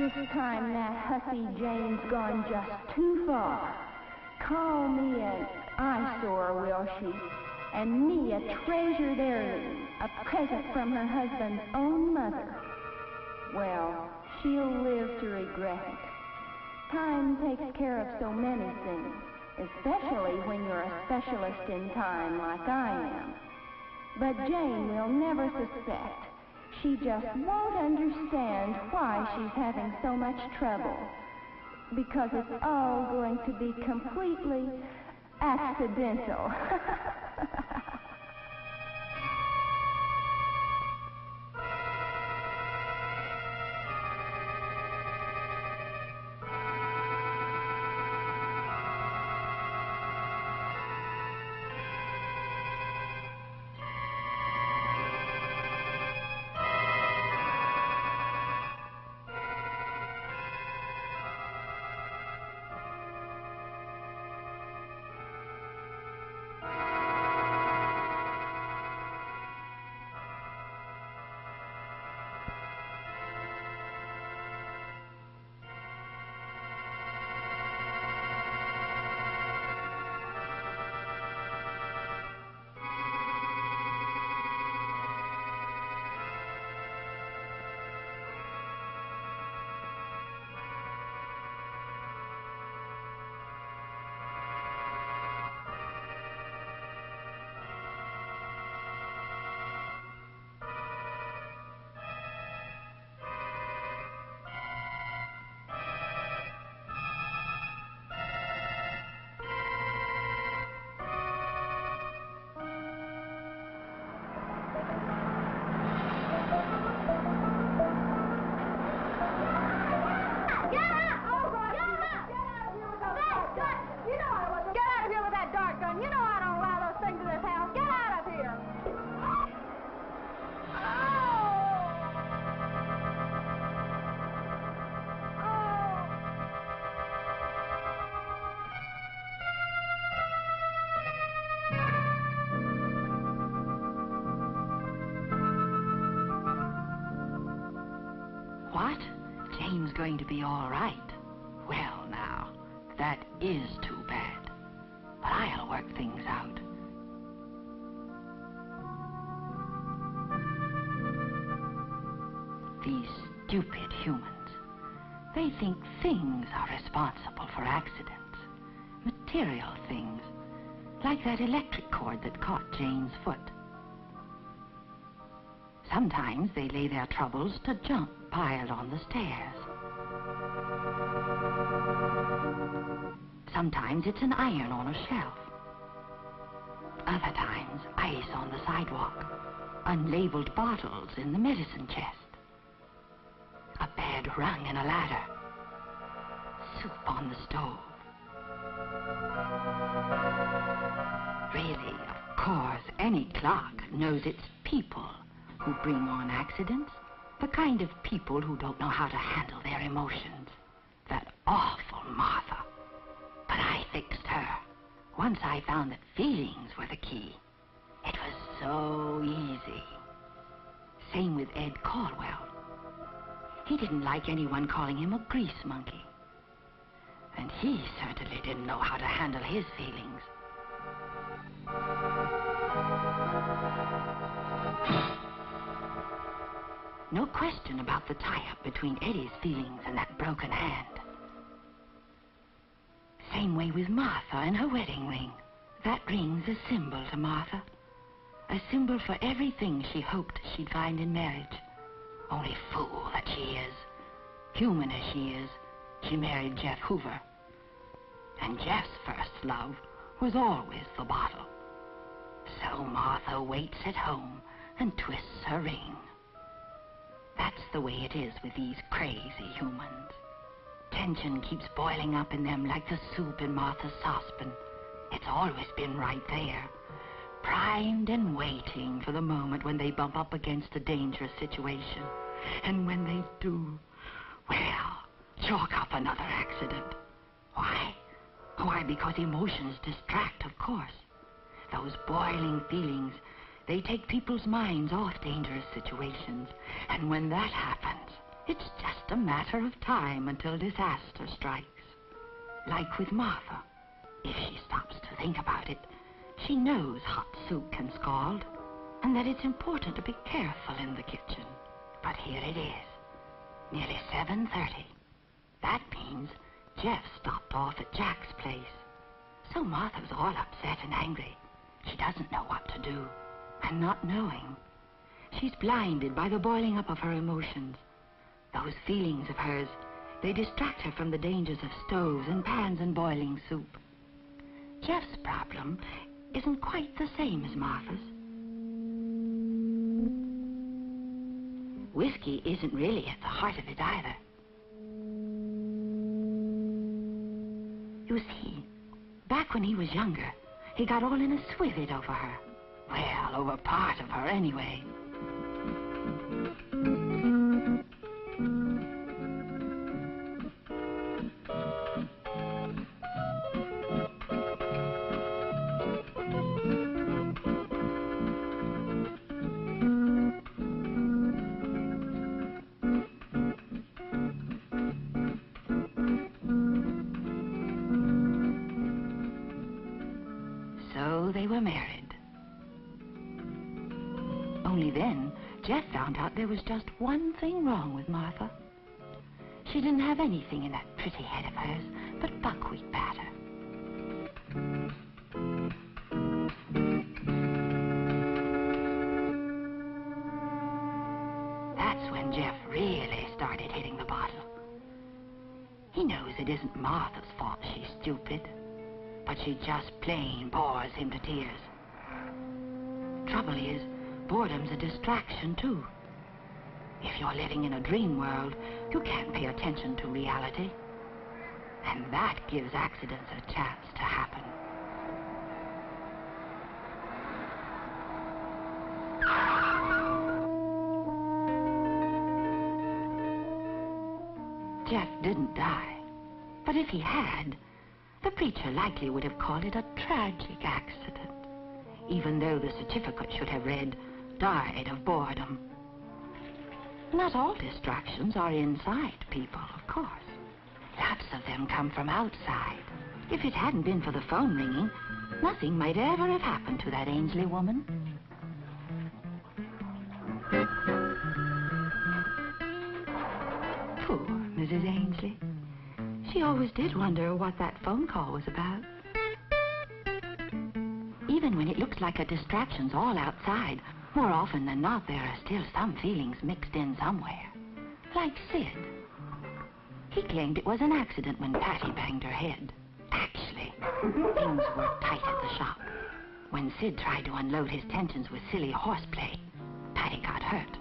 This time that hussy Jane's gone just too far. Call me an eyesore, will she? And me a treasured heirloom, a present from her husband's own mother. Well, she'll live to regret it. Time takes care of so many things, especially when you're a specialist in time like I am. But Jane will never suspect. She just won't understand why she's having so much trouble. Because it's all going to be completely accidental. What? Jane's going to be all right. Well, now, that is too bad. But I'll work things out. These stupid humans. They think things are responsible for accidents. Material things. Like that electric cord that caught Jane's foot. Sometimes they lay their troubles to junk piled on the stairs. Sometimes it's an iron on a shelf. Other times, ice on the sidewalk. Unlabeled bottles in the medicine chest. A bed rung in a ladder. Soup on the stove. Really, of course, any clock knows it's people who bring on accidents. The kind of people who don't know how to handle their emotions. That awful Martha. But I fixed her. Once I found that feelings were the key. It was so easy. Same with Ed Caldwell. He didn't like anyone calling him a grease monkey. And he certainly didn't know how to handle his feelings. No question about the tie-up between Eddie's feelings and that broken hand. Same way with Martha and her wedding ring. That ring's a symbol to Martha. A symbol for everything she hoped she'd find in marriage. Only fool that she is. Human as she is, she married Jeff Hoover. And Jeff's first love was always the bottle. So Martha waits at home and twists her ring. That's the way it is with these crazy humans. Tension keeps boiling up in them like the soup in Martha's saucepan. It's always been right there, primed and waiting for the moment when they bump up against a dangerous situation. And when they do, well, chalk up another accident. Why? Why, because emotions distract, of course. Those boiling feelings, they take people's minds off dangerous situations. And when that happens, It's just a matter of time until disaster strikes. Like with Martha. If she stops to think about it, she knows hot soup can scald, and that it's important to be careful in the kitchen. But here it is, nearly 7:30. That means Jeff stopped off at Jack's place. So Martha's all upset and angry. She doesn't know what to do. And not knowing, she's blinded by the boiling up of her emotions. Those feelings of hers, they distract her from the dangers of stoves and pans and boiling soup. Jeff's problem isn't quite the same as Martha's. Whiskey isn't really at the heart of it either. You see, back when he was younger, he got all in a swivet over her. Well, over part of her anyway. So they were married. Only then, Jeff found out there was just one thing wrong with Martha. She didn't have anything in that pretty head of hers but buckwheat batter. That's when Jeff really started hitting the bottle. He knows it isn't Martha's fault she's stupid, but she just plain bores him to tears. Trouble is, boredom's a distraction, too. If you're living in a dream world, you can't pay attention to reality. And that gives accidents a chance to happen. Jeff didn't die. But if he had, the preacher likely would have called it a tragic accident, even though the certificate should have read, died of boredom. Not all distractions are inside people, of course. Lots of them come from outside. If it hadn't been for the phone ringing, nothing might ever have happened to that Ainsley woman. Poor Mrs. Ainsley. She always did wonder what that phone call was about. Even when it looks like a distraction's all outside, more often than not, there are still some feelings mixed in somewhere. Like Sid. He claimed it was an accident when Patty banged her head. Actually, things were tight at the shop. When Sid tried to unload his tensions with silly horseplay, Patty got hurt.